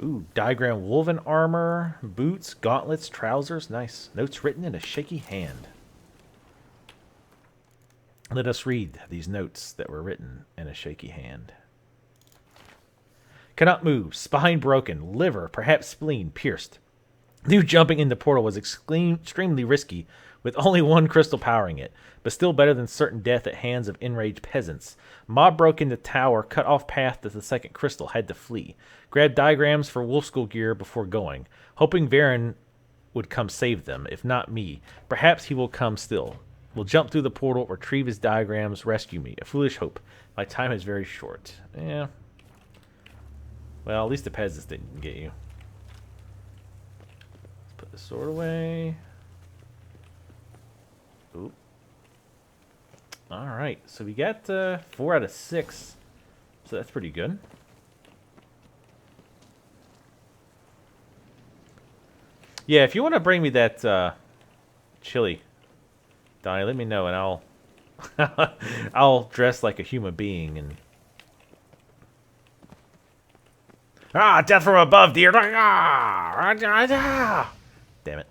Ooh, diagram woven armor, boots, gauntlets, trousers. Nice. Notes written in a shaky hand. Let us read these notes that were written in a shaky hand. Cannot move. Spine broken. Liver, perhaps spleen, pierced. New jumping in the portal was extremely risky, with only one crystal powering it, but still better than certain death at hands of enraged peasants. Mob broke in the tower, cut off path to the second crystal, had to flee. Grabbed diagrams for wolf school gear before going, hoping Varen would come save them, if not me. Perhaps he will come still. Will jump through the portal, retrieve his diagrams, rescue me. A foolish hope. My time is very short. Yeah. Well, at least the peasants didn't get you. Let's put the sword away. Oop. Alright, so we got 4 out of 6. So that's pretty good. Yeah, if you want to bring me that chili, Donnie, let me know and I'll dress like a human being and death from above, dear. Damn it.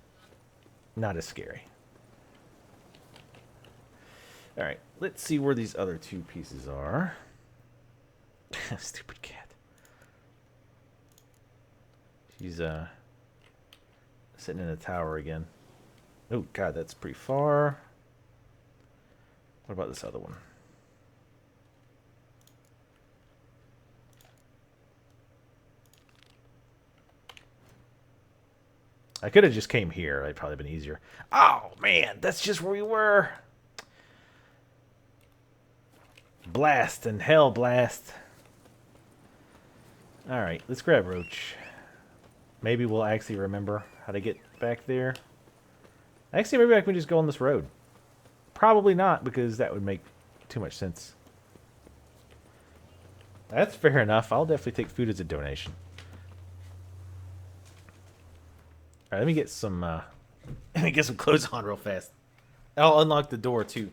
Not as scary. Alright, let's see where these other 2 pieces are. Stupid cat. She's sitting in a tower again. Oh god, that's pretty far. What about this other one? I could have just came here. That'd probably been easier. Oh man, that's just where we were. Blast and hell blast. Alright, let's grab Roach. Maybe we'll actually remember how to get back there. Actually, maybe I can just go on this road. Probably not, because that would make too much sense. That's fair enough. I'll definitely take food as a donation. Alright, let me get some let me get some clothes on real fast. I'll unlock the door too.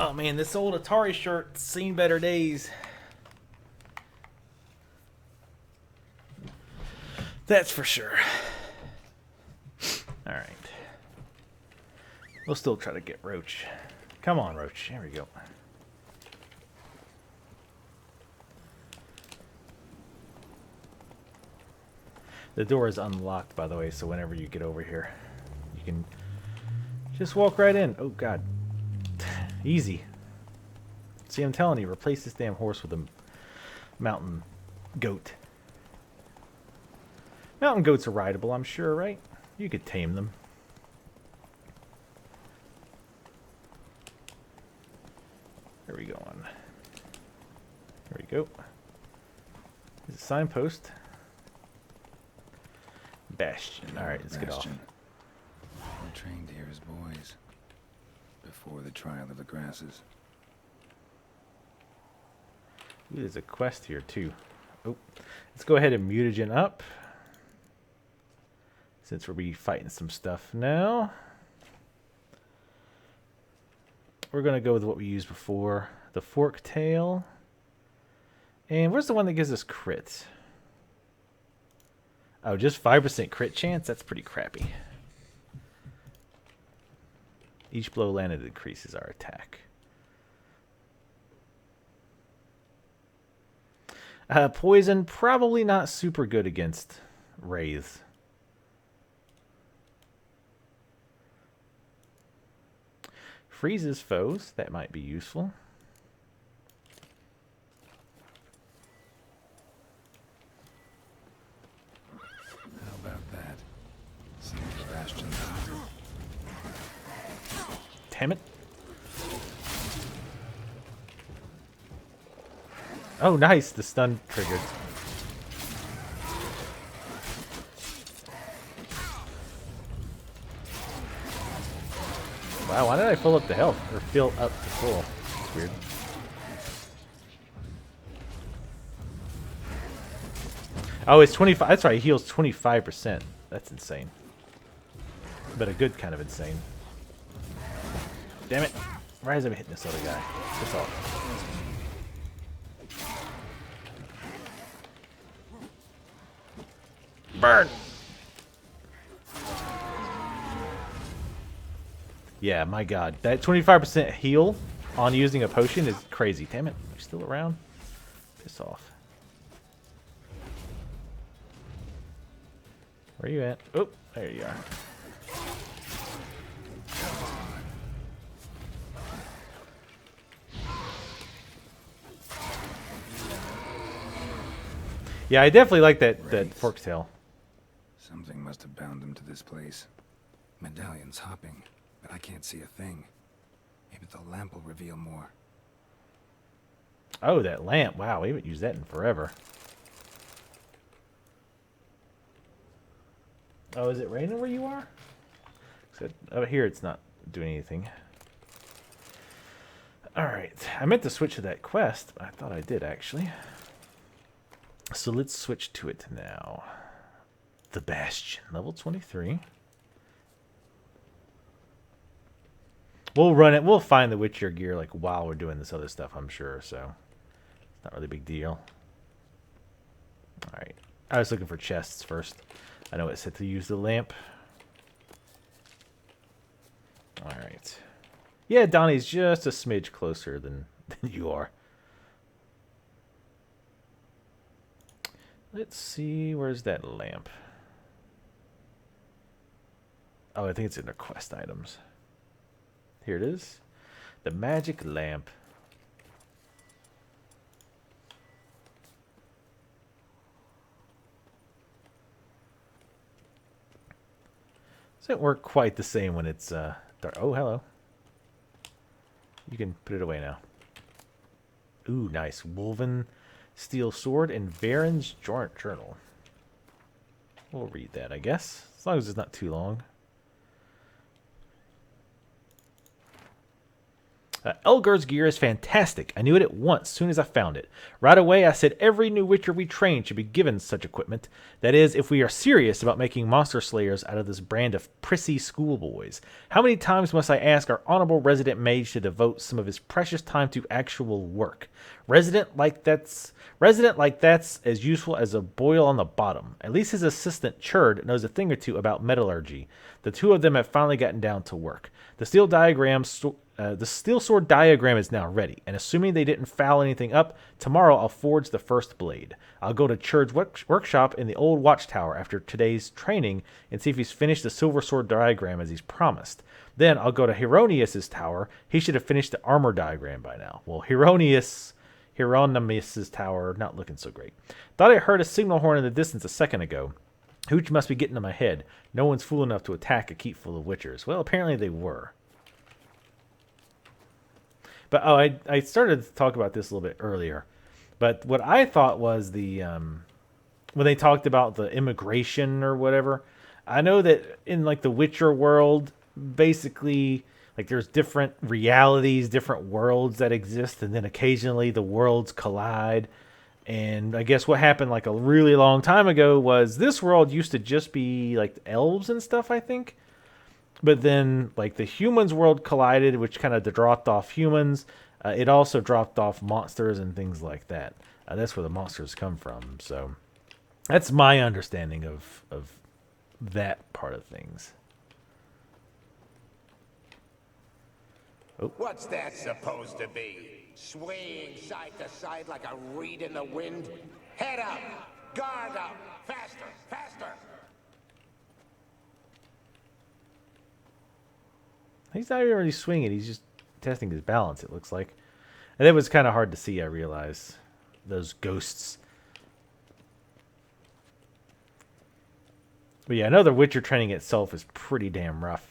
Oh man, this old Atari shirt seen better days. That's for sure. Alright. We'll still try to get Roach. Come on, Roach. There we go. The door is unlocked, by the way, so whenever you get over here, you can just walk right in. Oh, God. Easy. See, I'm telling you, replace this damn horse with a mountain goat. Mountain goats are rideable, I'm sure, right? You could tame them. Here we go on. There we go. Is it signpost? Bastion. Alright, let's get off. We're trained here as boys. Before the trial of the grasses. Ooh, there's a quest here too. Oh, let's go ahead and mutagen up. Since we'll be fighting some stuff now. We're going to go with what we used before. The fork tail. And where's the one that gives us crit? Oh, just 5% crit chance? That's pretty crappy. Each blow landed increases our attack. Poison, probably not super good against wraiths. Freezes foes, that might be useful. How about that? See the bastion. Damn it. Oh, nice. The stun triggered. Wow, why did I fill up the health? Or fill up the full? That's weird. Oh, it's 25. That's right. He heals 25%. That's insane. But a good kind of insane. Damn it. Why is I hitting this other guy? Piss off. Burn! Yeah, my god. That 25% heal on using a potion is crazy. Damn it. You're still around? Piss off. Where are you at? Oh, there you are. Yeah, I definitely like that fork tail. Something must have bound them to this place. Medallion's hopping, but I can't see a thing. Maybe the lamp will reveal more. Oh, that lamp. Wow, we haven't used that in forever. Oh, is it raining where you are? Over here it's not doing anything. Alright, I meant to switch to that quest, but I thought I did actually. So let's switch to it now. The Bastion, level 23. We'll run it. We'll find the Witcher gear like while we're doing this other stuff, I'm sure. So it's not really a big deal. All right. I was looking for chests first. I know it said to use the lamp. All right. Yeah, Donnie's just a smidge closer than you are. Let's see. Where's that lamp? Oh, I think it's in the quest items. Here it is. The magic lamp. Doesn't work quite the same when it's dark. Oh, hello. You can put it away now. Ooh, nice. Woven steel sword and Varen's journal. We'll read that, I guess. As long as it's not too long. Elgar's gear is fantastic. I knew it at once, soon as I found it. Right away, I said every new Witcher we train should be given such equipment. That is, if we are serious about making monster slayers out of this brand of prissy schoolboys. How many times must I ask our honorable resident mage to devote some of his precious time to actual work? Resident like that's as useful as a boil on the bottom. At least his assistant Churd knows a thing or two about metallurgy. The two of them have finally gotten down to work. The steel sword diagram is now ready, and assuming they didn't foul anything up, tomorrow I'll forge the first blade. I'll go to Churd's workshop in the old watchtower after today's training and see if he's finished the silver sword diagram as he's promised. Then I'll go to Hieronymus's tower. He should have finished the armor diagram by now. Well, Hieronymus's tower, not looking so great. Thought I heard a signal horn in the distance a second ago. Hooch must be getting to my head. No one's fool enough to attack a keep full of witchers. Well, apparently they were. But I started to talk about this a little bit earlier. But what I thought was when they talked about the immigration or whatever, I know that in like the Witcher world, basically like there's different realities, different worlds that exist, and then occasionally the worlds collide. And I guess what happened like a really long time ago was this world used to just be like elves and stuff, I think. But then like the humans world collided, which kind of dropped off humans. It also dropped off monsters and things like that. That's where the monsters come from. So that's my understanding of that part of things. What's that supposed to be? Swaying side to side like a reed in the wind? Head up! Guard up! Faster! Faster! He's not even really swinging. He's just testing his balance, it looks like. And it was kind of hard to see, I realize. Those ghosts. But yeah, I know the Witcher training itself is pretty damn rough.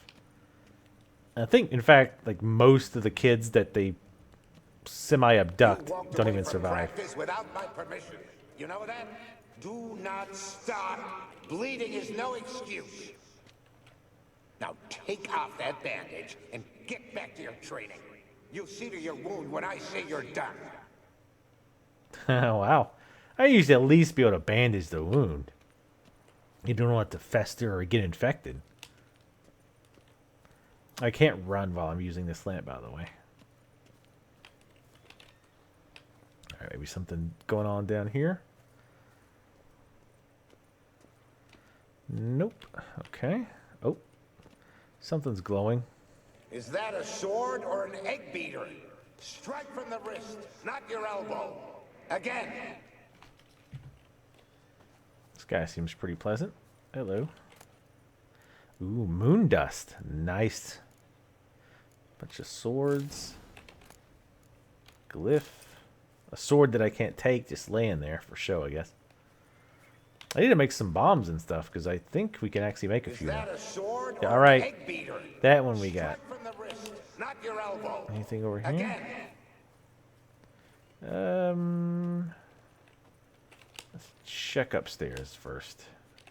I think, in fact, like most of the kids that they semi-abduct don't even survive. Without my permission. You know that? Do not stop. Bleeding is no excuse. Now take off that bandage and get back to your training. You'll see to your wound when I say you're done. Wow. I usually at least be able to bandage the wound. You don't want it to fester or get infected. I can't run while I'm using this lamp, by the way. Alright, maybe something going on down here. Nope. Okay. Oh. Something's glowing. Is that a sword or an egg beater? Strike from the wrist, not your elbow. Again. This guy seems pretty pleasant. Hello. Ooh, moon dust. Nice. Bunch of swords. Glyph. A sword that I can't take, just laying there for show, I guess. I need to make some bombs and stuff, because I think we can actually make a few now. Yeah, alright. That one we got. Anything over here? Let's check upstairs first.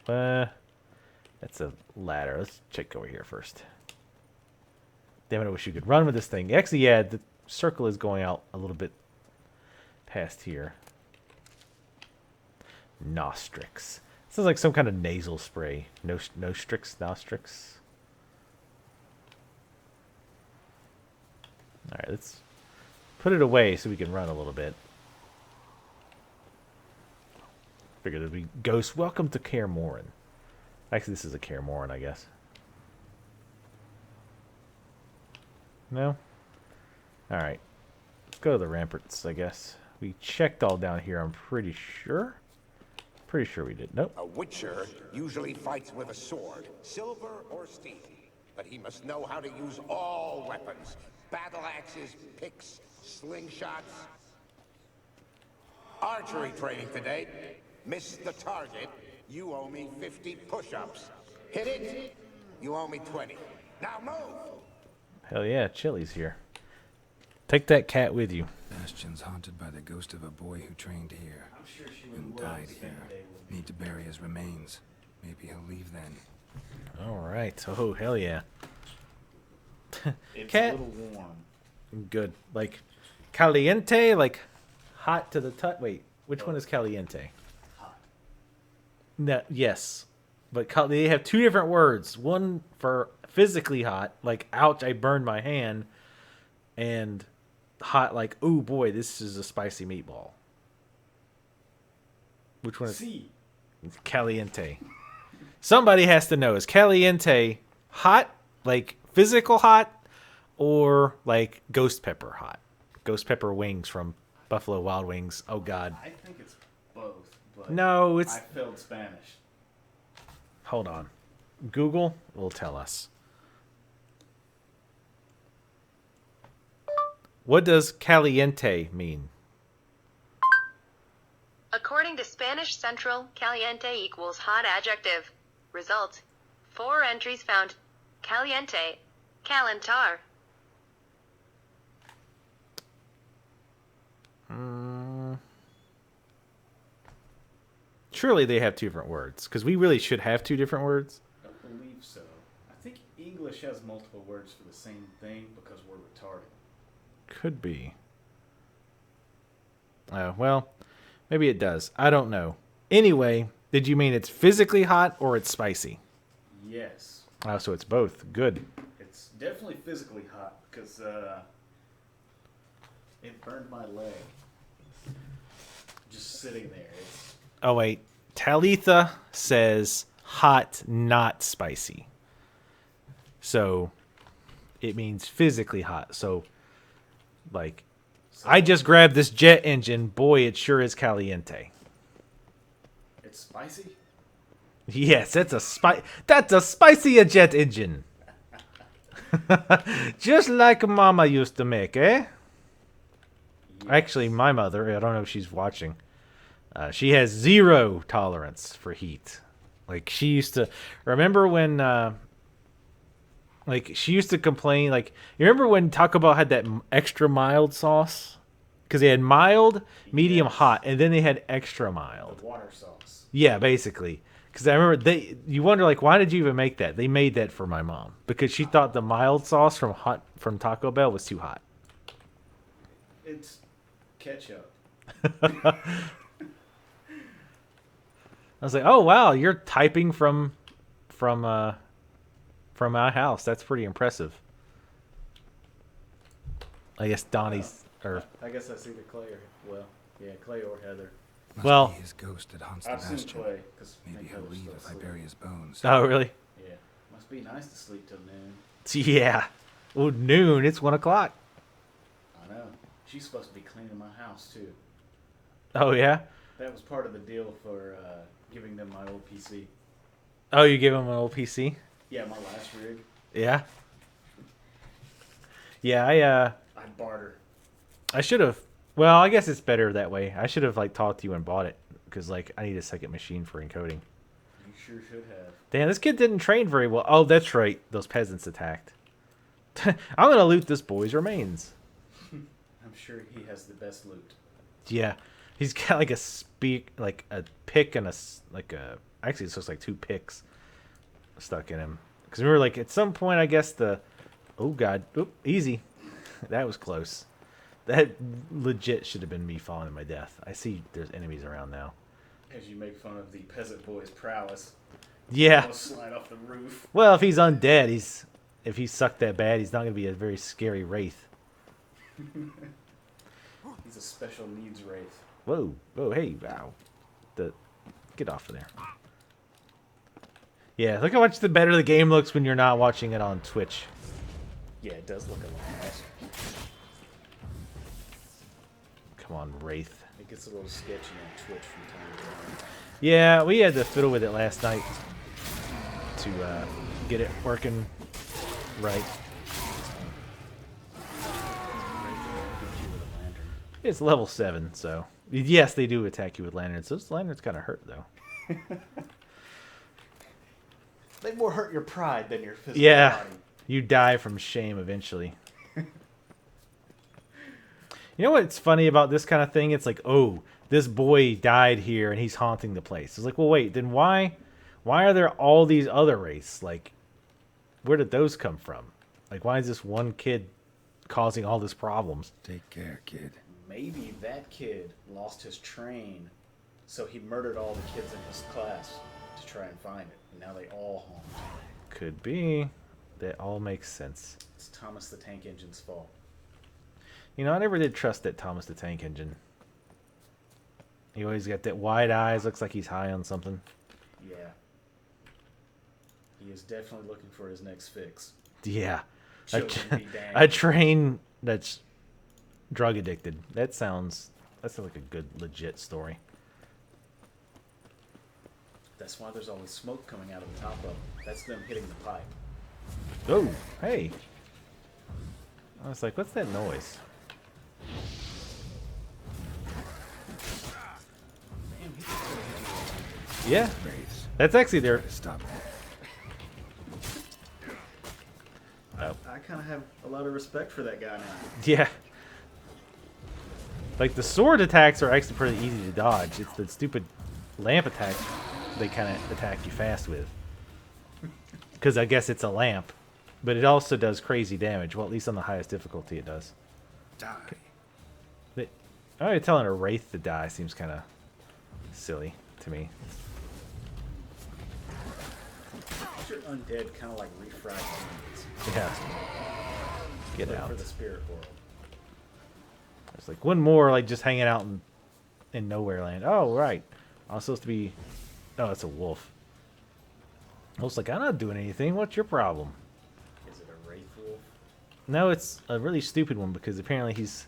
That's a ladder. Let's check over here first. Damn it, I wish you could run with this thing. Actually, yeah, the circle is going out a little bit past here. Nostrix. Sounds like some kind of nasal spray. Nostrix. Alright, let's put it away so we can run a little bit. Figured it'd be Ghost. Welcome to Kaer Morhen. Actually, this is a Kaer Morhen, I guess. No? Alright. Let's go to the ramparts, I guess. We checked all down here, I'm pretty sure. Pretty sure we did. Nope. A Witcher usually fights with a sword, silver or steel. But he must know how to use all weapons. Battle axes, picks, slingshots. Archery training today. Miss the target, you owe me 50 push-ups. Hit it, you owe me 20. Now move! Hell yeah, Chili's here. Take that cat with you. Bastion's haunted by the ghost of a boy who trained here and died here. Need to bury his remains. Maybe he'll leave then. Alright. Oh, hell yeah. It's Cat. a little warm. Good. Like, caliente? Like, hot to the touch? Wait, which one is caliente? Hot. No, yes. But they have two different words. One for physically hot, like, ouch, I burned my hand. And hot, like, ooh, boy, this is a spicy meatball. Which one is C. caliente? Somebody has to know. Is caliente hot, like physical hot, or like ghost pepper hot? Ghost pepper wings from Buffalo Wild Wings. Oh, God. I think it's both. But No, it's... I failed Spanish. Hold on. Google will tell us. What does caliente mean? According to Spanish Central, caliente equals hot adjective. Result: 4 entries found. Caliente, calentar. surely they have two different words, because we really should have two different words. I believe so. I think English has multiple words for the same thing because we're retarded. Could be. Well, maybe it does. I don't know. Anyway, did you mean it's physically hot or it's spicy? Yes. Oh, so it's both. Good. It's definitely physically hot because it burned my leg. Just sitting there. It's... Oh, wait. Talitha says hot, not spicy. So it means physically hot. So, like, I just grabbed this jet engine. Boy, it sure is caliente. It's spicy? Yes, that's a spicy jet engine. Just like Mama used to make, eh? Yes. Actually, my mother, I don't know if she's watching. She has zero tolerance for heat. Like, she used to... Remember when... like, she used to complain... Like, you remember when Taco Bell had that extra mild sauce? Because they had mild, medium, hot, and then they had extra mild. The water sauce. Yeah, basically. Because I remember you wonder, like, why did you even make that? They made that for my mom because she thought the mild sauce from Taco Bell was too hot. It's ketchup. I was like, oh wow, you're typing from my house. That's pretty impressive. I guess Donnie's or I guess I see the Clay Clay or Heather. Must Well- be his ghost that haunts the I've seen bastion. Clay. Cause Maybe he'll Heather's leave still if I asleep. bury his bones. oh really? Yeah. Must be nice to sleep till noon. Yeah. Oh, noon. It's 1 o'clock. I know. She's supposed to be cleaning my house too. Oh yeah. That was part of the deal for giving them my old PC. Oh, you gave him an old PC? Yeah, my last rig. Yeah. Yeah, I'd barter. I should have. Well, I guess it's better that way. I should have like talked to you and bought it because like I need a second machine for encoding. You sure should have. Damn, this kid didn't train very well. Oh, that's right. Those peasants attacked. I'm gonna loot this boy's remains. I'm sure he has the best loot. Yeah, he's got like a pick and actually this looks like two picks stuck in him. Because we were like at some point I guess oh god, oop, easy. That was close. That legit should have been me falling to my death. I see there's enemies around now. As you make fun of the peasant boy's prowess. Yeah. Almost slide off the roof. Well, if he's undead, if he sucked that bad, he's not gonna be a very scary wraith. He's a special needs wraith. Whoa, hey, wow. Get off of there. Yeah, look how much the better the game looks when you're not watching it on Twitch. Yeah, it does look a lot nicer. Come on, Wraith. It gets a little sketchy on Twitch from time to time. Yeah, we had to fiddle with it last night to get it working right. It's level 7, so yes, they do attack you with lanterns. Those lanterns kind of hurt though. They more hurt your pride than your physical Yeah, body. you die from shame eventually. You know what's funny about this kind of thing? It's like, oh, this boy died here and he's haunting the place. It's like, well, wait, then why are there all these other wraiths? Like, where did those come from? Like, why is this one kid causing all these problems? Take care, kid. Maybe that kid lost his train, so he murdered all the kids in his class to try and find it. And now they all haunt. Could be. That all makes sense. It's Thomas the Tank Engine's fault. You know, I never did trust that Thomas the Tank Engine. He always got that wide eyes. Looks like he's high on something. Yeah. He is definitely looking for his next fix. Yeah. Children be damned. A train that's drug addicted. That sounds like a good, legit story. That's why there's always smoke coming out of the top of them. That's them hitting the pipe. Oh, hey. I was like, what's that noise? Damn, he just could've hit you. Yeah. Wraiths. That's actually their... Stop it. Oh. I kind of have a lot of respect for that guy now. Yeah. Like, the sword attacks are actually pretty easy to dodge. It's the stupid lamp attacks, they kind of attack you fast with. Because I guess it's a lamp. But it also does crazy damage. Well, at least on the highest difficulty it does. Die. But, alright, telling a wraith to die seems kind of silly to me. Your undead kind of like refract demons. Yeah. Get But out. for the spirit world. There's like one more, like just hanging out in nowhere land. Oh, right. I was supposed to be. Oh, it's a wolf. I was like, I'm not doing anything. What's your problem? Is it a wraith wolf? No, it's a really stupid one because apparently he's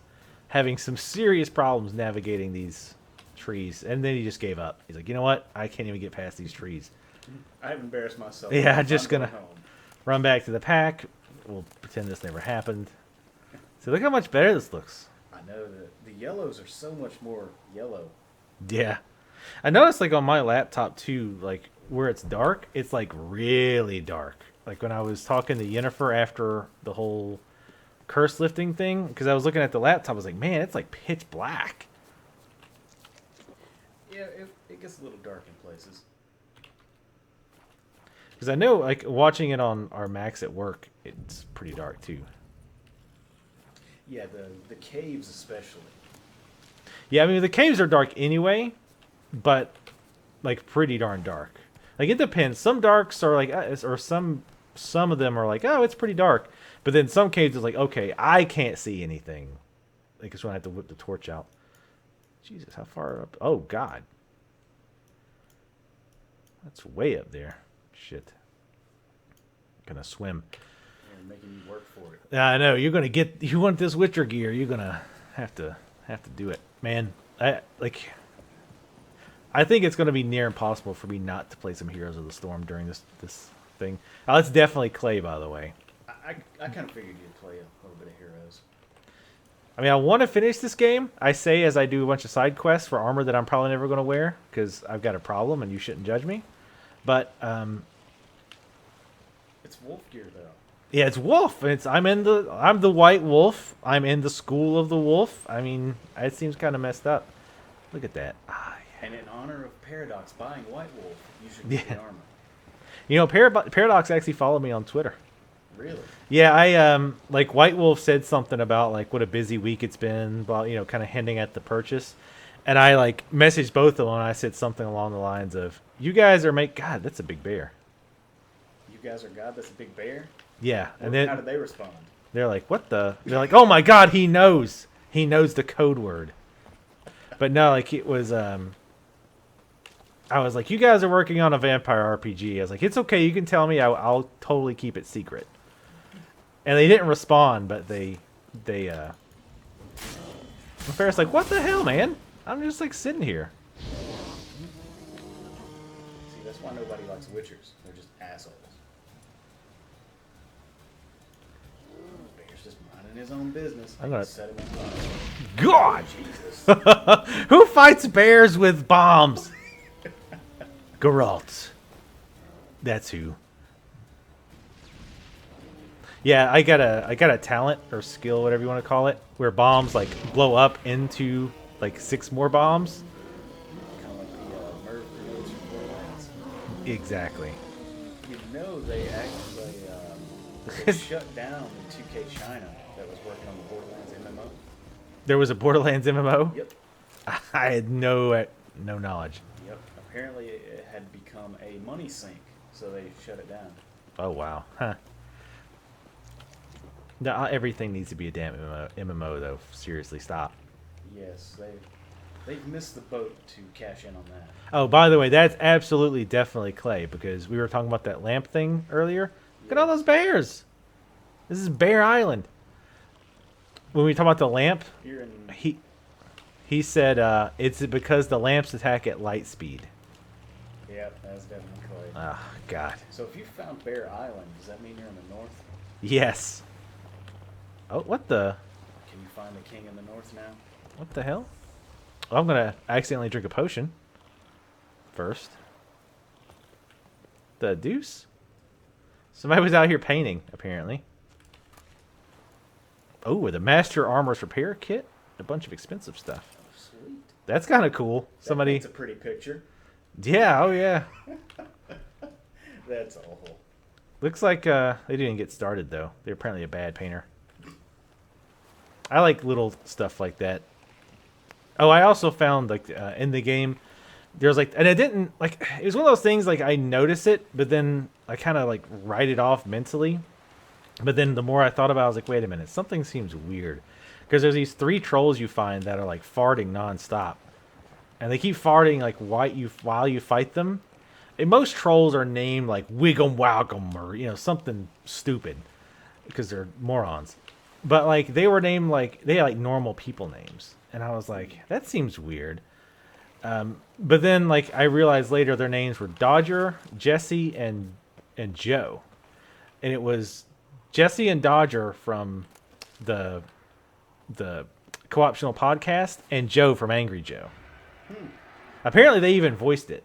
having some serious problems navigating these trees. And then he just gave up. He's like, you know what? I can't even get past these trees. I've embarrassed myself. Yeah, I'm just going gonna home. run back to the pack. We'll pretend this never happened. So look how much better this looks. I know that the yellows are so much more yellow. Yeah. I noticed like on my laptop too, like where it's dark, it's like really dark. Like when I was talking to Yennefer after the whole curse lifting thing, because I was looking at the laptop, I was like, man, it's like pitch black. Yeah, it gets a little dark in places. Because I know like watching it on our Macs at work, it's pretty dark too. Yeah, the caves especially. Yeah, I mean the caves are dark anyway, but like pretty darn dark. Like it depends. Some darks are like, or some of them are like, oh, it's pretty dark. But then some caves is like, okay, I can't see anything. Like it's when I have to whip the torch out. Jesus, how far up? Oh God, that's way up there. Shit. Gonna swim. They're making you work for it. Yeah, I know. You're gonna get. You want this Witcher gear? You're gonna have to do it, man. I think it's gonna be near impossible for me not to play some Heroes of the Storm during this thing. Oh, it's definitely Clay, by the way. I kind of figured you'd play a little bit of Heroes. I mean, I want to finish this game. I say as I do a bunch of side quests for armor that I'm probably never gonna wear because I've got a problem, and you shouldn't judge me. But It's wolf gear though. yeah, it's wolf. I'm the white wolf. I'm in the school of the wolf. I mean, it seems kind of messed up. Look at that. Ah, yeah. And in honor of Paradox buying White Wolf, you should get the armor. You know, Paradox actually followed me on Twitter. Really? Yeah, I like White Wolf said something about like what a busy week it's been, about, you know, kind of hinting at the purchase. And I like messaged both of them and I said something along the lines of, "You guys are God, that's a big bear." You guys are God. That's a big bear. Yeah, Well, and then how did they respond? they're like, "What the?" They're like, "Oh my God, he knows. He knows the code word." But no, like it was. I was like, "You guys are working on a vampire RPG." I was like, "It's okay. You can tell me. I'll totally keep it secret." And they didn't respond, but they. Ferris like, "What the hell, man? I'm just like sitting here." See, that's why nobody likes Witchers. They're just assholes. Bear's just minding his own business. I'm gonna- set him on fire. God, Jesus. who fights bears with bombs? Geralt. That's who. Yeah, I got a talent or skill, whatever you want to call it, where bombs like blow up into like 6 more bombs. Kind of like the Merv grenades from Borderlands. Exactly. You know they actually they shut down the 2K China that was working on the Borderlands MMO. There was a Borderlands MMO. Yep. I had no knowledge. Yep. Apparently it had become a money sink, so they shut it down. Oh wow. Huh. No, everything needs to be a damn MMO though. Seriously, stop. Yes, they've missed the boat to cash in on that. Oh, by the way, that's absolutely definitely Clay because we were talking about that lamp thing earlier. Look at all those bears. This is Bear Island. When we talk about the lamp, Here in he said it's because the lamps attack at light speed. Yep, that's definitely Clay. Oh, God. So if you found Bear Island, does that mean you're in the north? Yes. Oh, what the? Can you find the king in the north now? What the hell? Oh, I'm going to accidentally drink a potion first. The deuce? Somebody was out here painting, apparently. Oh, with a Master Armor's Repair Kit. A bunch of expensive stuff. Oh, sweet. That's kind of cool. Somebody... It's a pretty picture. Yeah, oh yeah. That's awful. Looks like they didn't get started though. They're apparently a bad painter. I like little stuff like that. Oh, I also found like in the game, there's like, and I didn't like. It was one of those things like I notice it, but then I kind of like write it off mentally. But then the more I thought about it, I was like, wait a minute, something seems weird. Because there's these 3 trolls you find that are like farting nonstop. And they keep farting like while you fight them. And most trolls are named like Wiggum Wagum or, you know, something stupid. Because they're morons. But like they were named like, they had like normal people names. And I was like, that seems weird. But then like I realized later their names were Dodger, Jesse, and Joe. And it was Jesse and Dodger from the Co-optional podcast, and Joe from Angry Joe. Apparently, they even voiced it.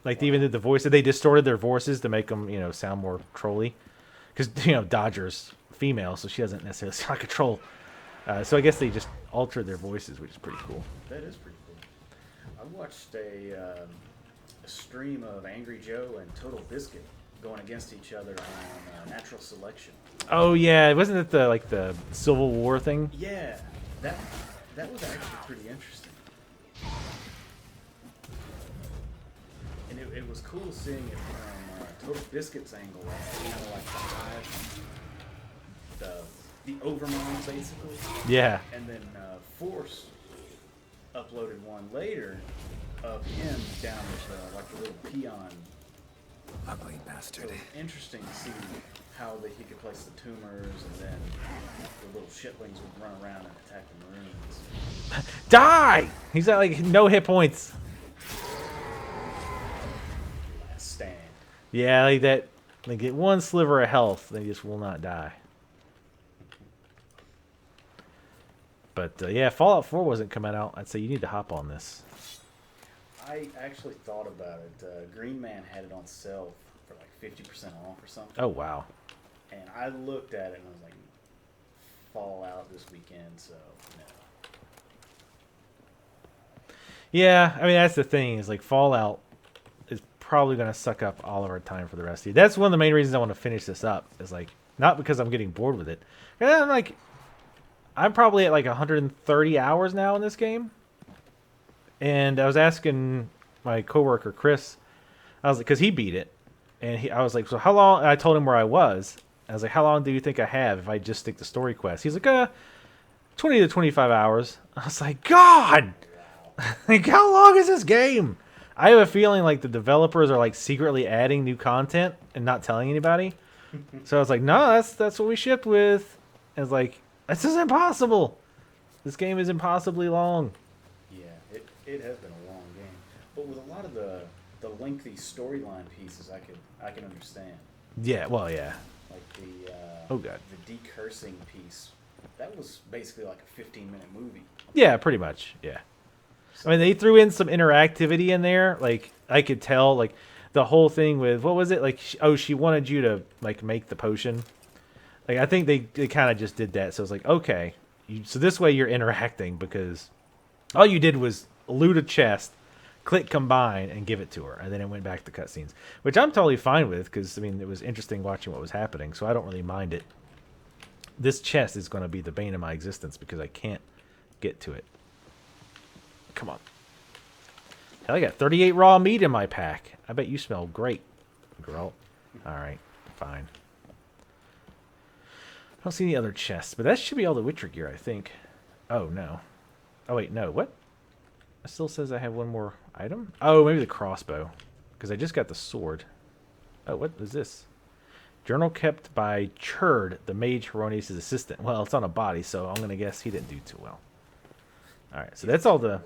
Like they even did the voice. They distorted their voices to make them, you know, sound more trolly. Because you know Dodger's female, so she doesn't necessarily sound like a troll. So I guess they just altered their voices, which is pretty cool. That is pretty cool. I watched a stream of Angry Joe and Total Biscuit going against each other on natural selection. Oh yeah, wasn't it the Civil War thing? Yeah, that was actually pretty interesting. And it was cool seeing it from Total Biscuit's angle, kind of like the hive, the overmom basically. Yeah. And then Force uploaded one later of him down with like a little peon. Ugly bastard. So interesting to see how he could place the tumors, and then the little shitlings would run around and attack the Marines. Die! He's got like no hit points. Last stand. Yeah, like that. They get one sliver of health, they just will not die. But yeah, Fallout 4 wasn't coming out. I'd say you need to hop on this. I actually thought about it. Green Man had it on sale for like 50% off or something. Oh wow. And I looked at it and I was like, Fallout this weekend, so no. Yeah, I mean that's the thing is like Fallout is probably going to suck up all of our time for the rest of the year. That's one of the main reasons I want to finish this up. Is like not because I'm getting bored with it. And I'm probably at like 130 hours now in this game. And I was asking my coworker Chris, I was like, because he beat it, and I was like, so how long? And I told him where I was. I was like, how long do you think I have if I just stick to story quests? He's like, 20 to 25 hours. I was like, God, like how long is this game? I have a feeling like the developers are like secretly adding new content and not telling anybody. So I was like, no, that's what we shipped with. And it's like, this is impossible. This game is impossibly long. Yeah, it has been a long game. But with a lot of the lengthy storyline pieces, I can understand. Yeah, well, yeah. Like the Oh god. the decursing piece, that was basically like a 15-minute movie. Yeah, pretty much. Yeah. I mean, they threw in some interactivity in there. Like I could tell, like the whole thing with what was it? Like, she wanted you to like make the potion. Like I think they kind of just did that. So it's like, okay, so this way you're interacting because all you did was loot a chest, click combine, and give it to her, and then it went back to cutscenes, which I'm totally fine with because I mean it was interesting watching what was happening, so I don't really mind it. This chest is going to be the bane of my existence because I can't get to it. Come on. Hell, I got 38 raw meat in my pack. I bet you smell great, girl. All right, fine. I don't see any other chests, but that should be all the Witcher gear, I think. Oh, no. Oh, wait, no. What? It still says I have one more item? Oh, maybe the crossbow. Because I just got the sword. Oh, what is this? Journal kept by Churd, the mage Heronius' assistant. Well, it's on a body, so I'm going to guess he didn't do too well. Alright, so that's all the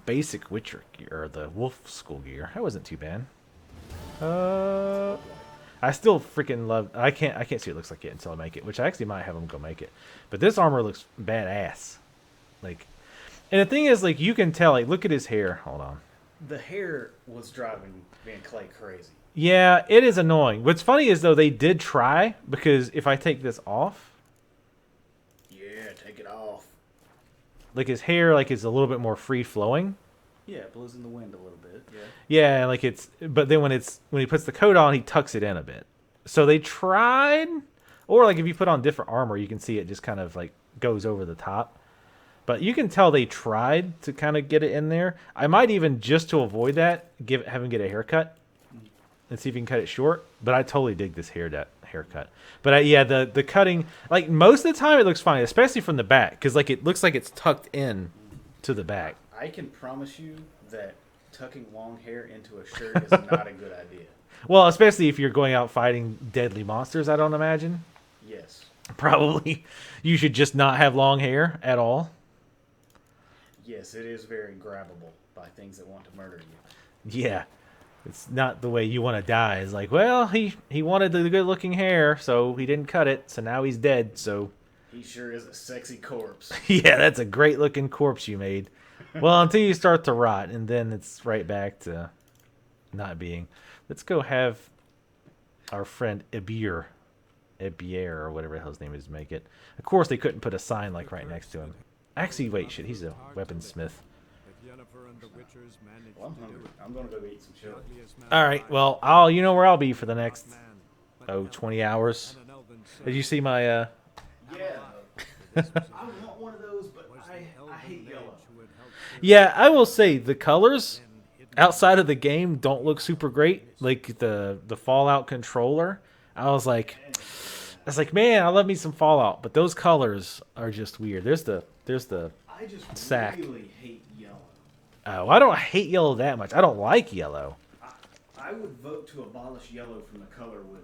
basic Witcher gear, or the Wolf School gear. That wasn't too bad. I still freaking love... I can't see what it looks like yet until I make it, which I actually might have them go make it. But this armor looks badass. Like... And the thing is, like, you can tell, like, look at his hair. Hold on. The hair was driving me and Clay crazy. Yeah, it is annoying. What's funny is, though, they did try, because if I take this off... Yeah, take it off. Like, his hair, like, is a little bit more free-flowing. Yeah, it blows in the wind a little bit. Yeah. Yeah, like but then when he puts the coat on, he tucks it in a bit. So they tried, or like if you put on different armor, you can see it just kind of like goes over the top. But you can tell they tried to kind of get it in there. I might even, just to avoid that, have him get a haircut and see if he can cut it short. But I totally dig this haircut. But yeah, the cutting, like most of the time it looks fine, especially from the back, because like it looks like it's tucked in to the back. I can promise you that tucking long hair into a shirt is not a good idea. Well, especially if you're going out fighting deadly monsters, I don't imagine. Yes. Probably you should just not have long hair at all. Yes, it is very grabbable by things that want to murder you. Yeah. It's not the way you want to die. It's like, well, he wanted the good-looking hair, so he didn't cut it, so now he's dead, so... He sure is a sexy corpse. Yeah, that's a great-looking corpse you made. Well, until you start to rot, and then it's right back to not being... Let's go have our friend Ebier, or whatever the hell his name is, make it. Of course, they couldn't put a sign, like, right next to him. Actually, wait, shit, he's a weaponsmith. Well, I'm hungry. I'm going to go eat some chili. Alright, well, you know where I'll be for the next, 20 hours. Did you see my, Yeah. I want one of those, but I hate yellow. Yeah, I will say, the colors outside of the game don't look super great. Like, the Fallout controller, I was like, man, I love me some Fallout, but those colors are just weird. There's the I just sack. really hate yellow. Oh, I don't hate yellow that much. I don't like yellow. I would vote to abolish yellow from the color wheel.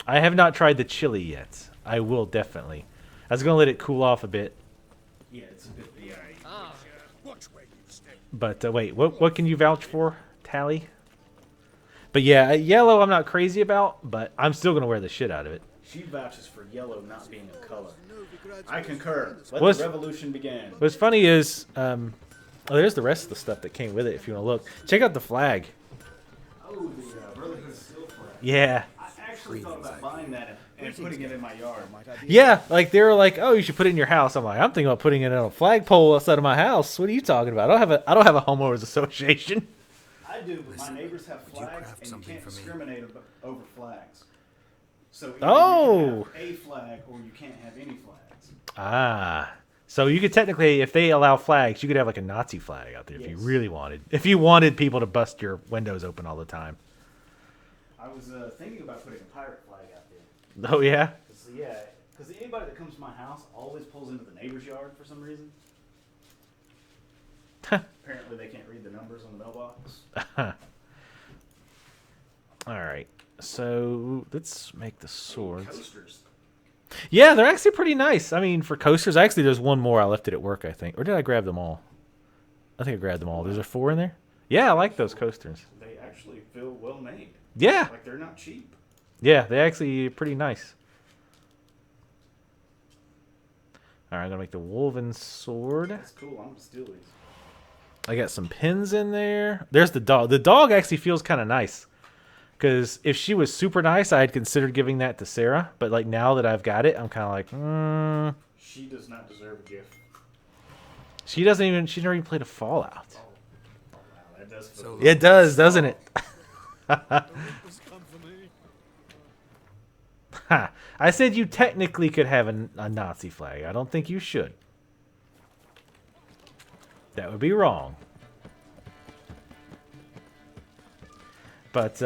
I have not tried the chili yet. I will definitely. I was gonna let it cool off a bit. Yeah, it's a bit. Yeah. But wait, what can you vouch for, Tally? But yeah, yellow I'm not crazy about, but I'm still gonna wear the shit out of it. She vouches for yellow not being a color. I concur. Let What's- the revolution begin. What's funny is, there's the rest of the stuff that came with it. If you want to look, check out the flag. Oh, the Brotherhood Steel flag. Yeah, I actually thought about buying that and putting it in my yard. yeah. Like they were like, oh, you should put it in your house. I'm like, I'm thinking about putting it on a flagpole outside of my house. What are you talking about? I don't have a homeowners association. I do, but my neighbors have flags, and you can't discriminate over flags. So either Oh. you can have a flag or you can't have any flags. Ah, so you could technically, if they allow flags, you could have like a Nazi flag out there if you Yes. really wanted. If you wanted people to bust your windows open all the time. I was thinking about putting a pirate flag out there. Oh yeah. Because anybody that comes to my house always pulls into the neighbor's yard for some reason. Apparently they can't read the numbers on the mailbox. All right. So let's make the swords. Coasters. Yeah, they're actually pretty nice. I mean, for coasters, actually, there's one more. I left it at work, I think. Or did I grab them all? I think I grabbed them all. There's 4 in there? Yeah, I like those coasters. They actually feel well made. Yeah. Like they're not cheap. Yeah, they actually pretty nice. All right, I'm going to make the woven sword. That's cool. I'm gonna steal these. I got some pins in there. There's the dog. The dog actually feels kind of nice. Because if she was super nice, I had considered giving that to Sarah. But like now that I've got it, I'm kind of like, She does not deserve a gift. She's never even played a Fallout. Oh, wow, that does feel It does, doesn't it? Ha. I said you technically could have a Nazi flag. I don't think you should. That would be wrong. But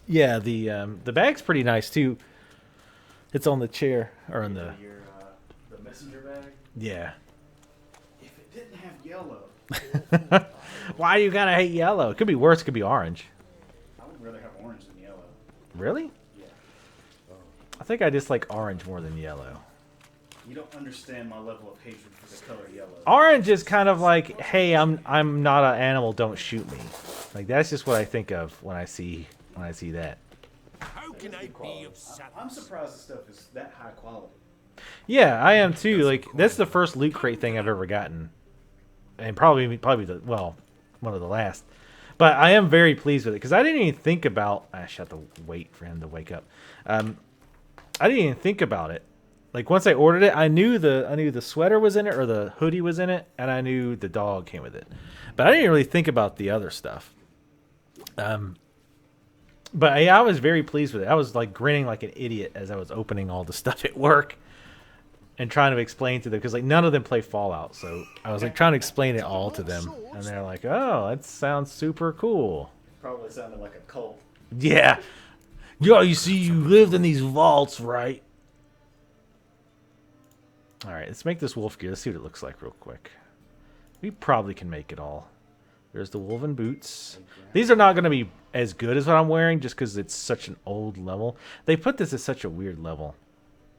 yeah, the bag's pretty nice too. It's on the chair or on the the messenger bag. yeah. If it didn't have yellow, Why you gotta hate yellow? It could be worse. It could be orange. I would rather have orange than yellow. Really? Yeah. I think I just like orange more than yellow. You don't understand my level of hatred for the color yellow. Orange is kind of like, hey, I'm not an animal. Don't shoot me. Like that's just what I think of when I see that. How can I be of service? I'm surprised the stuff is that high quality. Yeah, I am too. Like that's the first loot crate thing I've ever gotten, and probably one of the last. But I am very pleased with it because I didn't even think about. I should have to wait for him to wake up. I didn't even think about it Like once I ordered it, I knew the sweater was in it or the hoodie was in it, and I knew the dog came with it. But I didn't really think about the other stuff. But yeah, I was very pleased with it. I was like grinning like an idiot as I was opening all the stuff at work and trying to explain to them, because like none of them play Fallout, so I was like trying to explain it all to them, and they're like, "Oh, that sounds super cool." Probably sounded like a cult. Yeah. Yo, you see, you lived in these vaults, right? All right, let's make this wolf gear. Let's see what it looks like real quick. We probably can make it all. There's the woven boots. These are not going to be as good as what I'm wearing just because it's such an old level. They put this at such a weird level.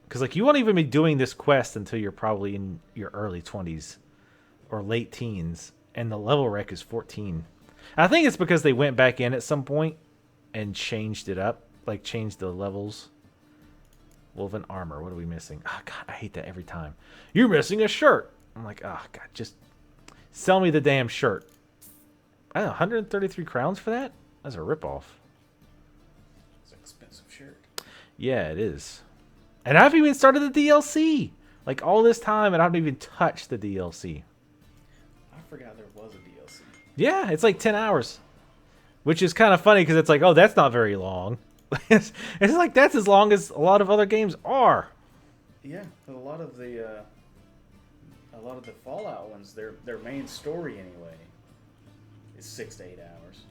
Because like you won't even be doing this quest until you're probably in your early 20s or late teens. And the level rec is 14. I think it's because they went back in at some point and changed it up. Like changed the levels. Woven armor. What are we missing? Oh, God, I hate that every time. You're missing a shirt. I'm like, oh, God, just sell me the damn shirt. I don't know, 133 crowns for that? That's a ripoff. It's an expensive shirt. Yeah, it is. And I haven't even started the DLC. Like all this time, and I haven't even touched the DLC. I forgot there was a DLC. Yeah, it's like 10 hours. Which is kind of funny because it's like, oh, that's not very long. It's like that's as long as a lot of other games are. Yeah, but a lot of the Fallout ones, their main story anyway, is 6 to 8 hours.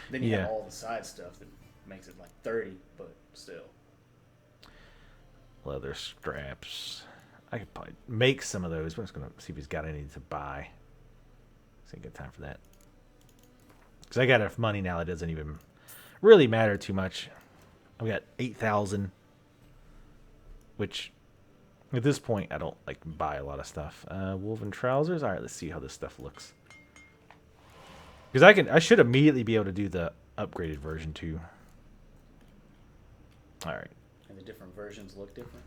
Then you have all the side stuff that makes it like 30, but still. Leather straps. I could probably make some of those. We're just gonna see if he's got any to buy. It's a good time for that. Because I got enough money now, it doesn't even really matter too much. I've got 8,000, which at this point I don't like buy a lot of stuff. Woven trousers. All right, let's see how this stuff looks. Because I should immediately be able to do the upgraded version too. All right. And the different versions look different.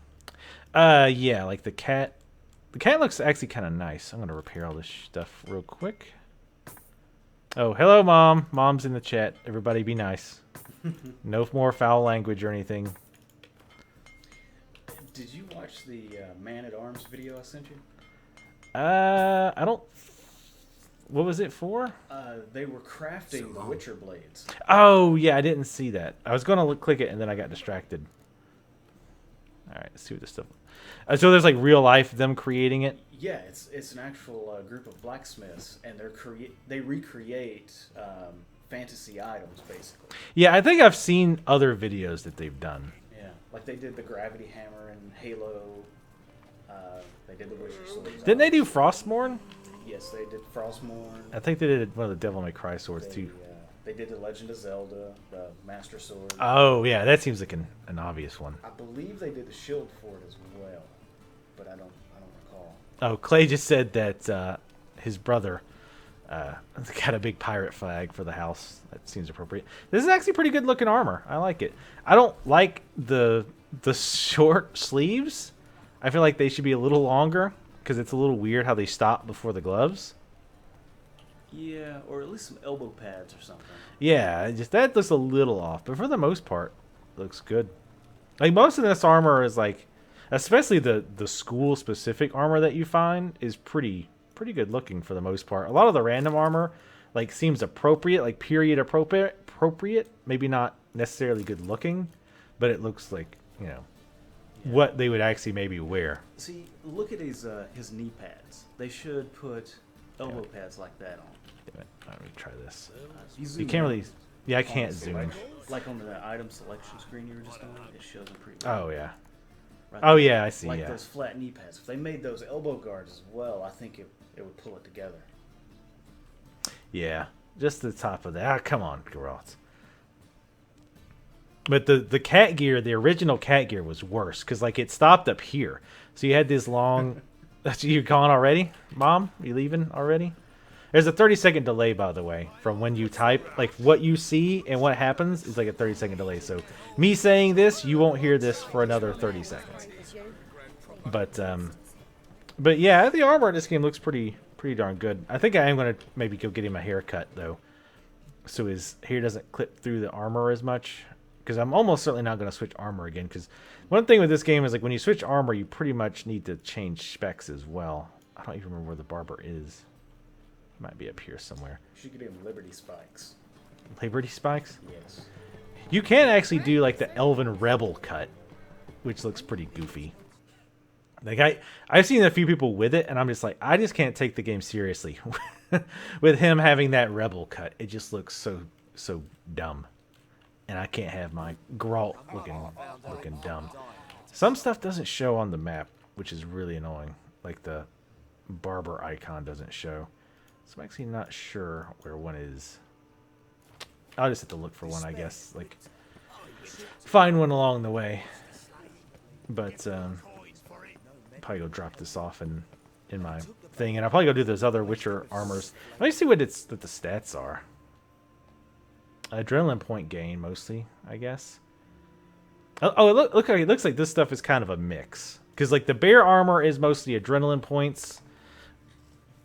Yeah, like the cat. The cat looks actually kind of nice. I'm gonna repair all this stuff real quick. Oh, hello, Mom. Mom's in the chat. Everybody be nice. No more foul language or anything. Did you watch the Man-at-Arms video I sent you? I don't... What was it for? They were crafting the Witcher blades. Oh, yeah, I didn't see that. I was going to click it, and then I got distracted. All right, let's see what this stuff... so there's, like, real life, them creating it? Yeah, it's an actual group of blacksmiths, and they recreate fantasy items, basically. Yeah, I think I've seen other videos that they've done. Yeah, like they did the gravity hammer in Halo. They did the Witcher swords. Didn't they do Frostmourne? Yes, they did Frostmourne. I think they did one of the Devil May Cry swords, too. They did the Legend of Zelda, the Master Sword. Oh, yeah, that seems like an obvious one. I believe they did the Shield for it as well, but I don't recall. Oh, Clay just said that his brother got a big pirate flag for the house. That seems appropriate. This is actually pretty good looking armor. I like it. I don't like the short sleeves. I feel like they should be a little longer because it's a little weird how they stop before the gloves. Yeah, or at least some elbow pads or something. Yeah, just that looks a little off, but for the most part, it looks good. Like most of this armor is like, especially the school specific armor that you find is pretty good looking for the most part. A lot of the random armor like seems appropriate, like period appropriate, maybe not necessarily good looking, but it looks like, you know, what they would actually maybe wear. See, look at his knee pads. They should put elbow pads like that on. Damn it. All right, let me try this. You You can't really... Yeah, I can't zoom in. Like on the item selection screen you were just on, it shows them pretty well. Oh, yeah. Right Oh, there. yeah, I see, Like yeah. those flat knee pads. If they made those elbow guards as well, I think it would pull it together. Yeah, just the top of that. Ah, come on, Geralt. But the cat gear, the original cat gear was worse because like it stopped up here. So you had this long... You gone already? Mom, you leaving already? There's a 30-second delay, by the way, from when you type. Like what you see and what happens is like a 30-second delay. So me saying this, you won't hear this for another 30 seconds. But yeah, the armor in this game looks pretty darn good. I think I am going to maybe go get him a haircut, though. So his hair doesn't clip through the armor as much. because I'm almost certainly not going to switch armor again. Because one thing with this game is like when you switch armor, you pretty much need to change specs as well. I don't even remember where the barber is. It might be up here somewhere. You should get him Liberty Spikes. Liberty Spikes? Yes. You can actually do like the Elven Rebel cut, which looks pretty goofy. Like I've seen a few people with it, and I'm just like, I just can't take the game seriously with him having that Rebel cut. It just looks so dumb, and I can't have my Geralt looking dumb. Some stuff doesn't show on the map, which is really annoying. Like the barber icon doesn't show, so I'm actually not sure where one is. I'll just have to look for one, I guess. Like find one along the way, but probably go drop this off in my thing, and I'll probably go do those other Witcher armors. Let me see what the stats are. Adrenaline point gain mostly, I guess. Oh, it looks like this stuff is kind of a mix, because like the bear armor is mostly adrenaline points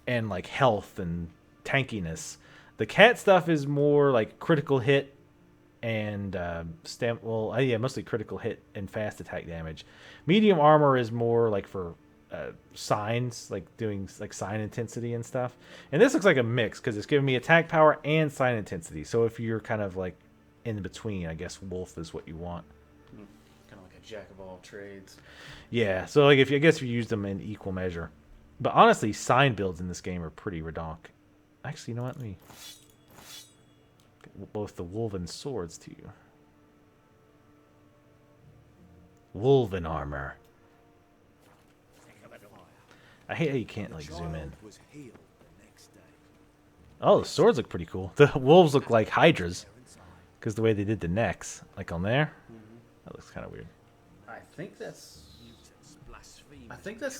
and like health and tankiness. The cat stuff is more like critical hit and mostly critical hit and fast attack damage. Medium armor is more like for signs, like doing like sign intensity and stuff. And this looks like a mix because it's giving me attack power and sign intensity. So if you're kind of like in between, I guess wolf is what you want. Kind of like a jack of all trades. Yeah. So like if you use them in equal measure. But honestly, sign builds in this game are pretty redonk. Actually, you know what? Let me get both the woven swords to you. Woven armor. I hate how you can't like zoom in. Oh, the swords look pretty cool. The wolves look like hydras because the way they did the necks, like on there. That looks kind of weird. I think that's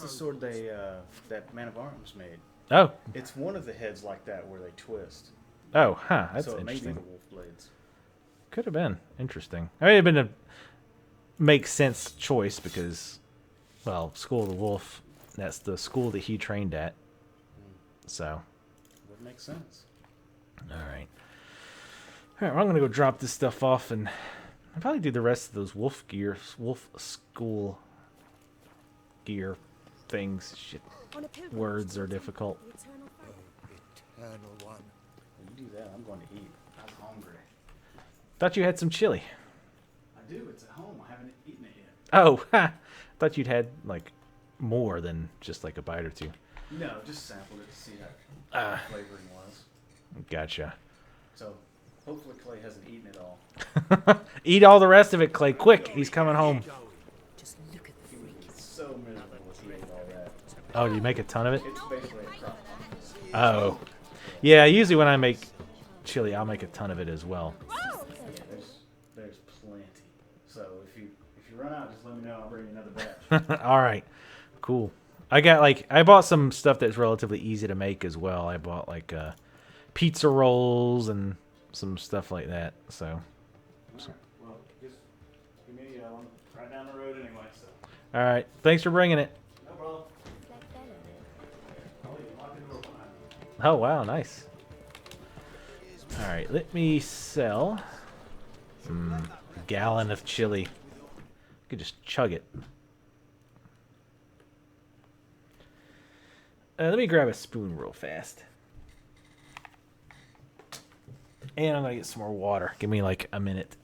the sword that Man of Arms made. Oh. It's one of the heads like that where they twist. Oh, huh. That's so it interesting. may be the wolf blades. Could have been interesting. I mean, it'd been a make sense choice because, well, School of the Wolf. That's the school that he trained at. So. Would make sense. All right. All right. Well, I'm gonna go drop this stuff off, and I'll probably do the rest of those wolf school gear things. Shit. Words are difficult. Eternal one. When you do that, I'm going to eat. I'm hungry. Thought you had some chili. I do. It's at home. I haven't eaten it yet. Oh, ha. Thought you'd had like more than just like a bite or two. No, just sampled it to see how the flavoring was. Gotcha. So, hopefully Clay hasn't eaten it all. Eat all the rest of it, Clay. Quick, he's coming home. Just look at the freak. It's so miserable if you ate all that. Oh, do you make a ton of it? It's basically a crop. Oh. Yeah, usually when I make chili, I'll make a ton of it as well. There's plenty. So if you run out, just let me know. I'll bring you another batch. All right. Cool. I bought some stuff that's relatively easy to make as well. I bought like pizza rolls and some stuff like that. So. Alright, well, just give me one right down the road anyway. So. All right. Thanks for bringing it. No problem. I'll leave you lock the door behind me. Oh wow, nice. All right, let me sell a gallon of chili. I could just chug it. Let me grab a spoon real fast. And I'm gonna get some more water. Give me like a minute.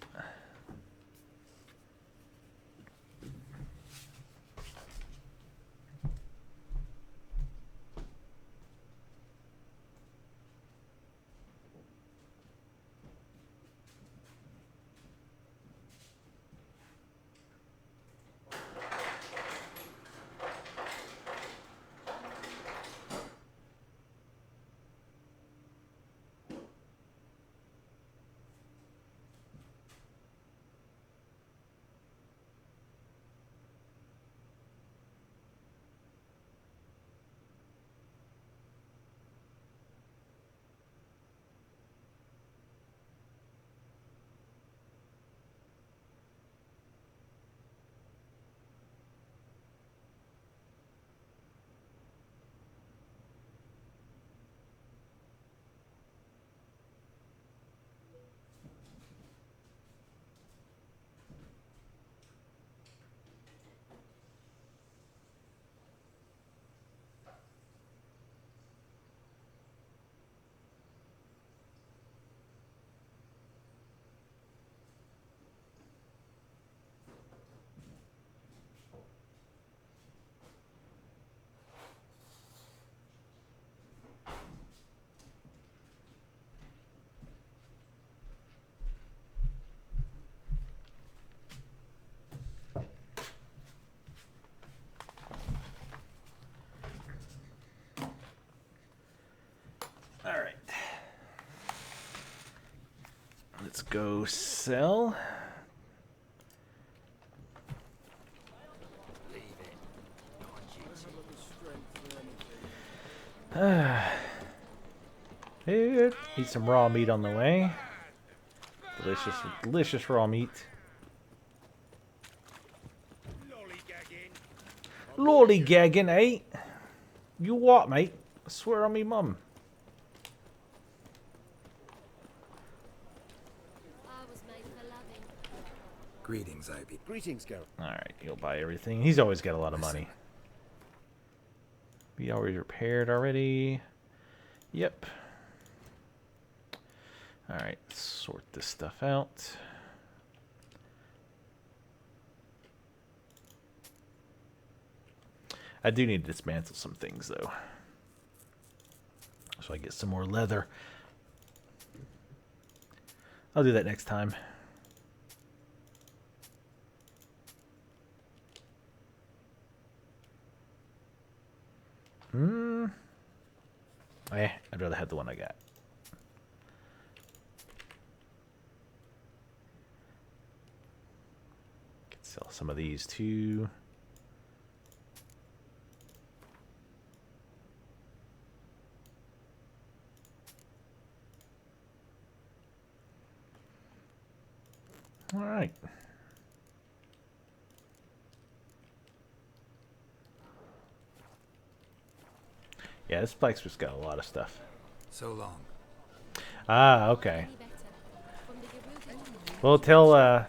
let's go sell. Eat some raw meat on the way. Delicious, delicious raw meat. Lollygagging, eh? You what, mate? I swear on me mum. Greetings, Ivy. Greetings, Garrett. Alright, he'll buy everything. He's always got a lot of money. Be already repaired already. Yep. Alright, sort this stuff out. I do need to dismantle some things, though. So I get some more leather. I'll do that next time. I'd rather have the one I got. Could sell some of these too. All right. Yeah, this blacksmith's got a lot of stuff. So long. Ah, okay. Well, tell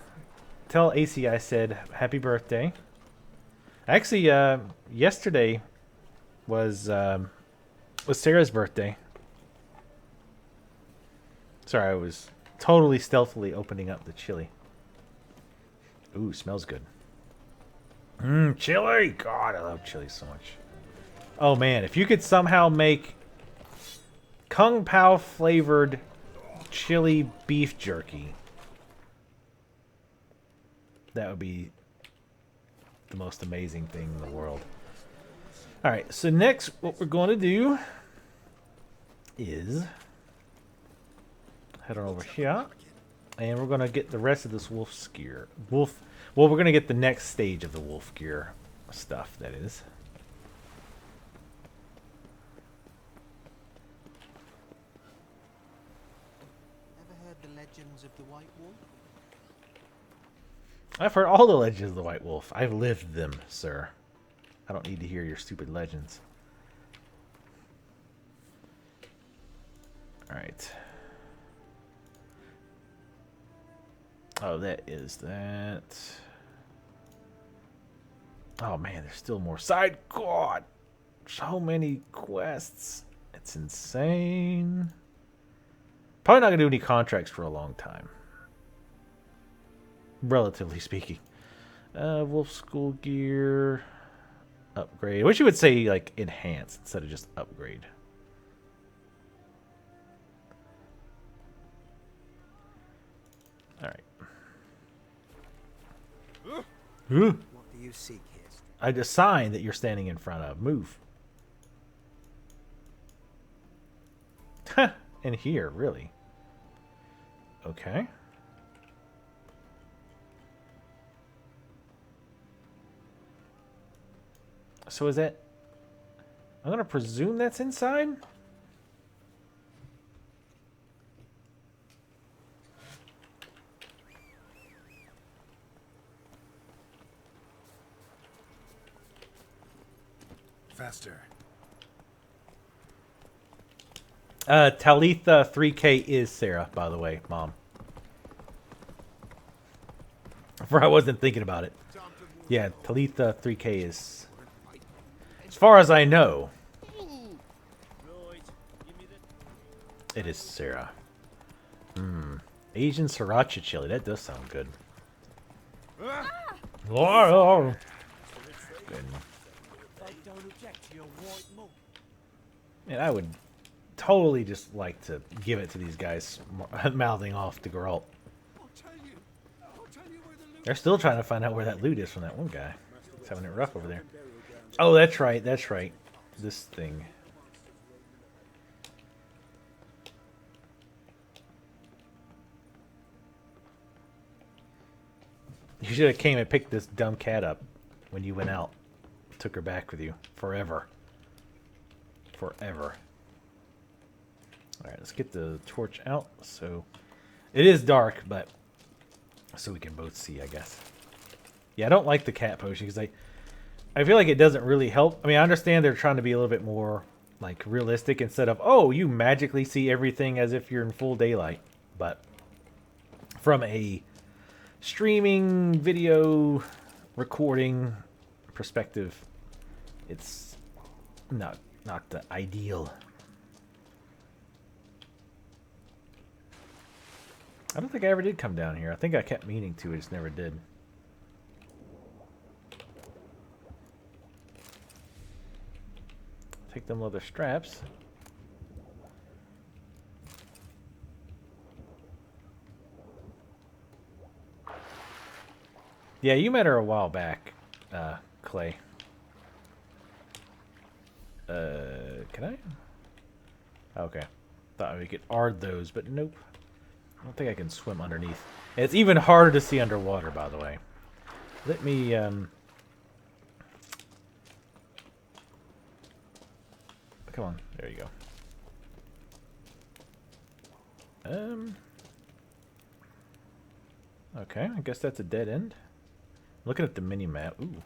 AC I said happy birthday. Actually, yesterday was Sarah's birthday. Sorry, I was totally stealthily opening up the chili. Ooh, smells good. Chili! God, I love chili so much. Oh man, if you could somehow make Kung Pao flavored chili beef jerky, that would be the most amazing thing in the world. Alright, so next what we're going to do is head on over here, and we're going to get the rest of this wolf's gear. Well, we're going to get the next stage of the wolf gear stuff, that is. Of the White Wolf? I've heard all the legends of the White Wolf. I've lived them, sir. I don't need to hear your stupid legends. Alright. Oh, that is that. Oh man, there's still more side. God! So many quests. It's insane. Probably not going to do any contracts for a long time. Relatively speaking. Wolf School Gear. Upgrade. I wish you would say, like, enhance instead of just upgrade. Alright. What do you seek here? A sign that you're standing in front of. Move. In here, really. Okay. So is that... I'm going to presume that's inside? Faster. Talitha 3K is Sarah, by the way, Mom. For I wasn't thinking about it. Yeah, Talitha 3K is... As far as I know, it is Sarah. Asian sriracha chili. That does sound good. Good. Man, I would totally just like to give it to these guys mouthing off to Geralt. They're still trying to find out where that loot is from that one guy. He's having it rough over there. Oh, that's right. That's right. This thing. You should have came and picked this dumb cat up when you went out. Took her back with you. Forever. Forever. Alright, let's get the torch out. So, it is dark, but so we can both see, I guess. Yeah, I don't like the cat potion because I feel like it doesn't really help. I mean, I understand they're trying to be a little bit more like realistic instead of, oh, you magically see everything as if you're in full daylight. But from a streaming video recording perspective, it's not the ideal. I don't think I ever did come down here. I think I kept meaning to, I just never did. Take them leather straps. Yeah, you met her a while back, Clay. Can I? Okay. Thought we could ard those, but nope. I don't think I can swim underneath. And it's even harder to see underwater, by the way. Let me, come on. There you go. Okay, I guess that's a dead end. Looking at the mini-map. Ooh.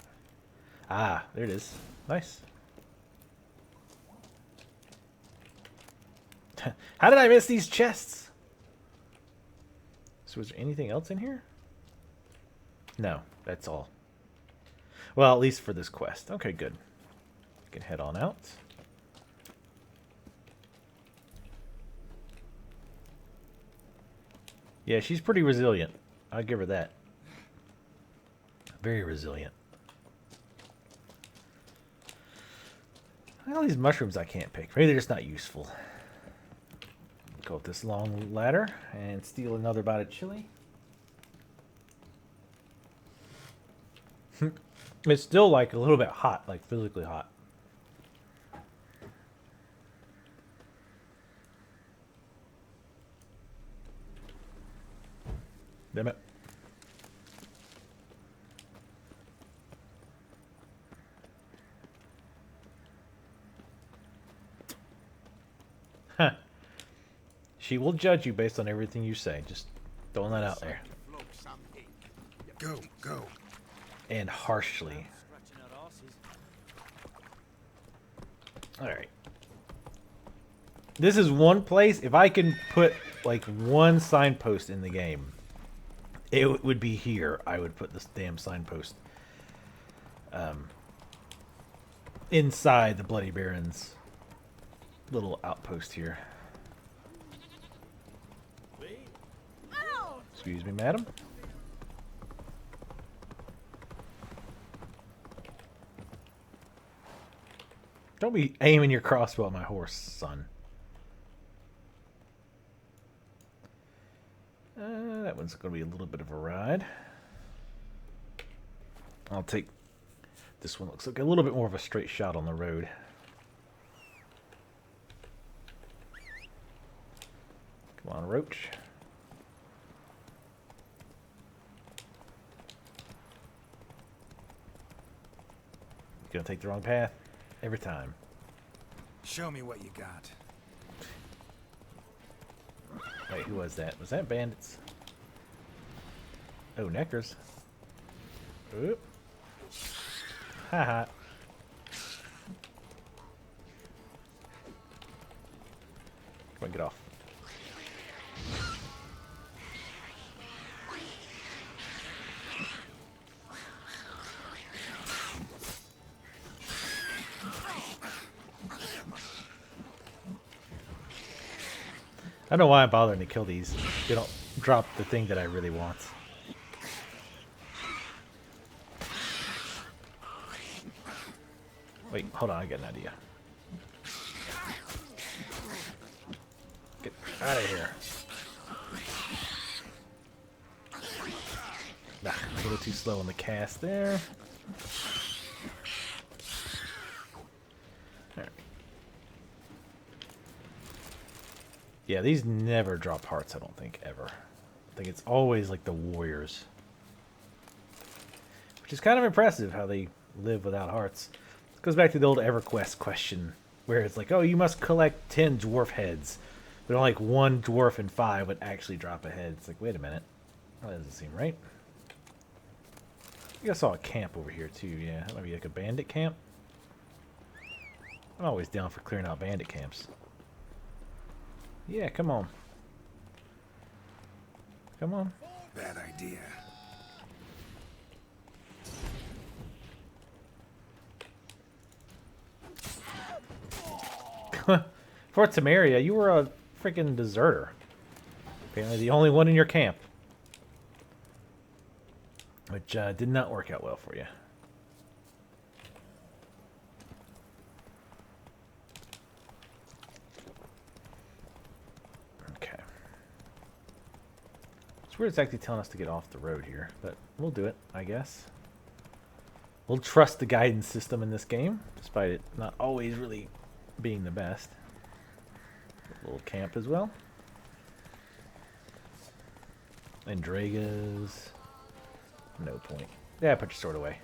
Ah, there it is. Nice. How did I miss these chests? So is there anything else in here? No, that's all. Well, at least for this quest. Okay, good. We can head on out. Yeah, she's pretty resilient. I'll give her that. Very resilient. All these mushrooms I can't pick. Maybe they're just not useful. Go up this long ladder and steal another bite of chili. It's still like a little bit hot, like physically hot. Damn it. Huh. She will judge you based on everything you say. Just throwing that out there. Go, go. And harshly. Alright. This is one place, if I can put like one signpost in the game, it would be here. I would put this damn signpost inside the Bloody Baron's little outpost here. Excuse me, madam. Don't be aiming your crossbow at my horse, son. That one's going to be a little bit of a ride. I'll take... This one looks like a little bit more of a straight shot on the road. Come on, Roach. Gonna take the wrong path every time. Show me what you got. Wait, who was that? Was that bandits? Oh, Neckers. Oop. Haha. Come on, get off. I don't know why I'm bothering to kill these. They don't drop the thing that I really want. Wait, hold on, I got an idea. Get out of here. Nah, a little too slow on the cast there. Alright. Yeah, these never drop hearts, I don't think, ever. I think it's always like the warriors. which is kind of impressive how they live without hearts. It goes back to the old EverQuest question, where it's like, oh, you must collect 10 dwarf heads, but only like 1 dwarf and 5 would actually drop a head. It's like, wait a minute. That doesn't seem right. I think I saw a camp over here too. Yeah, that might be like a bandit camp. I'm always down for clearing out bandit camps. Yeah, come on. Come on. Bad idea. Fort Tamaria, you were a freaking deserter. Apparently the only one in your camp. Which did not work out well for you. Okay. It's weird it's actually telling us to get off the road here, but we'll do it, I guess. We'll trust the guidance system in this game, despite it not always really being the best. A little camp as well. And Dragas. No point. Yeah, put your sword away.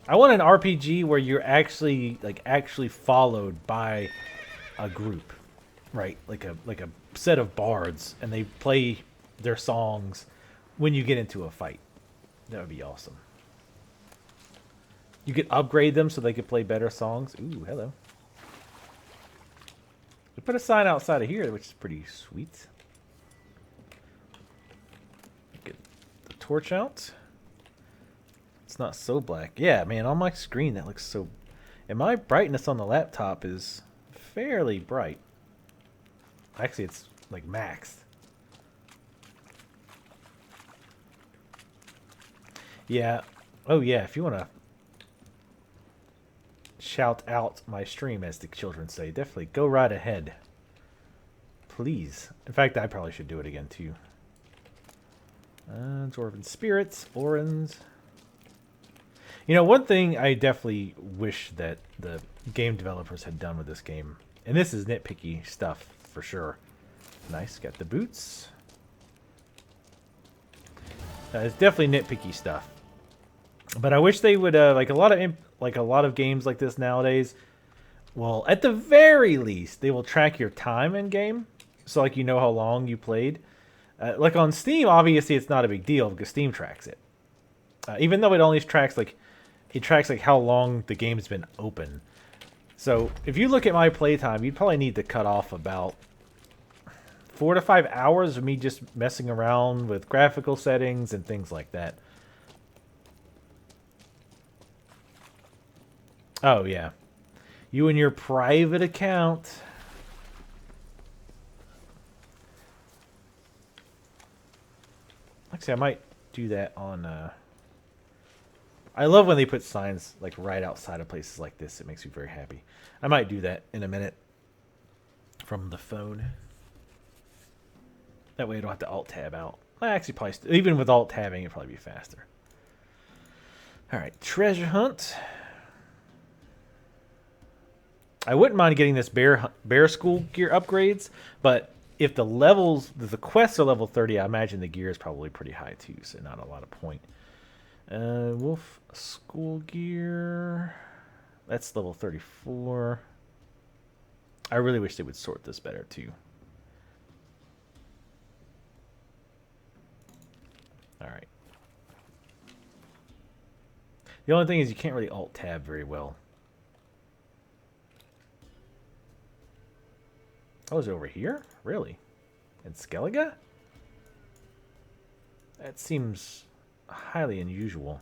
I want an RPG where you're actually followed by a group, right? Like a set of bards, and they play their songs when you get into a fight. That would be awesome. You could upgrade them so they could play better songs. Ooh, hello. We put a sign outside of here, which is pretty sweet. Get the torch out. It's not so black. Yeah, man, on my screen that looks so... And my brightness on the laptop is fairly bright. Actually, it's like maxed. Yeah. Oh, yeah, if you want to shout out my stream, as the children say, definitely go right ahead. Please. In fact, I probably should do it again, too. Dwarven Spirits, Orans... You know, one thing I definitely wish that the game developers had done with this game, and this is nitpicky stuff for sure. Nice, got the boots. It's definitely nitpicky stuff, but I wish they would like a lot of games like this nowadays. Well, at the very least, they will track your time in game, so like you know how long you played. Like on Steam, obviously it's not a big deal because Steam tracks it, even though it only tracks like. It tracks like how long the game's been open. So if you look at my playtime, you'd probably need to cut off about 4 to 5 hours of me just messing around with graphical settings and things like that. Oh yeah, you and your private account. Actually, I might do that on I love when they put signs like right outside of places like this. It makes me very happy. I might do that in a minute from the phone. That way I don't have to alt-tab out. I actually probably, even with alt-tabbing, it'd probably be faster. Alright, treasure hunt. I wouldn't mind getting this bear school gear upgrades, but if the quests are level 30, I imagine the gear is probably pretty high too, so not a lot of point. Wolf school gear. That's level 34. I really wish they would sort this better too. Alright. The only thing is you can't really alt-tab very well. Oh, is it over here? Really? In Skellige? That seems highly unusual.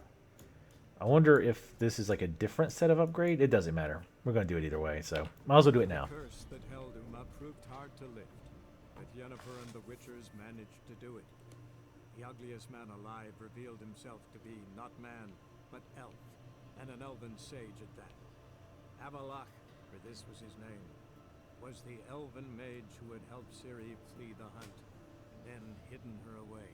I wonder if this is like a different set of upgrade. It doesn't matter. We're going to do it either way, so might as well do it now. The curse that held him up proved hard to lift, but Yennefer and the Witchers managed to do it. The ugliest man alive revealed himself to be not man, but elf, and an elven sage at that. Avalach, for this was his name, was the elven mage who had helped Ciri flee the hunt, and then hidden her away.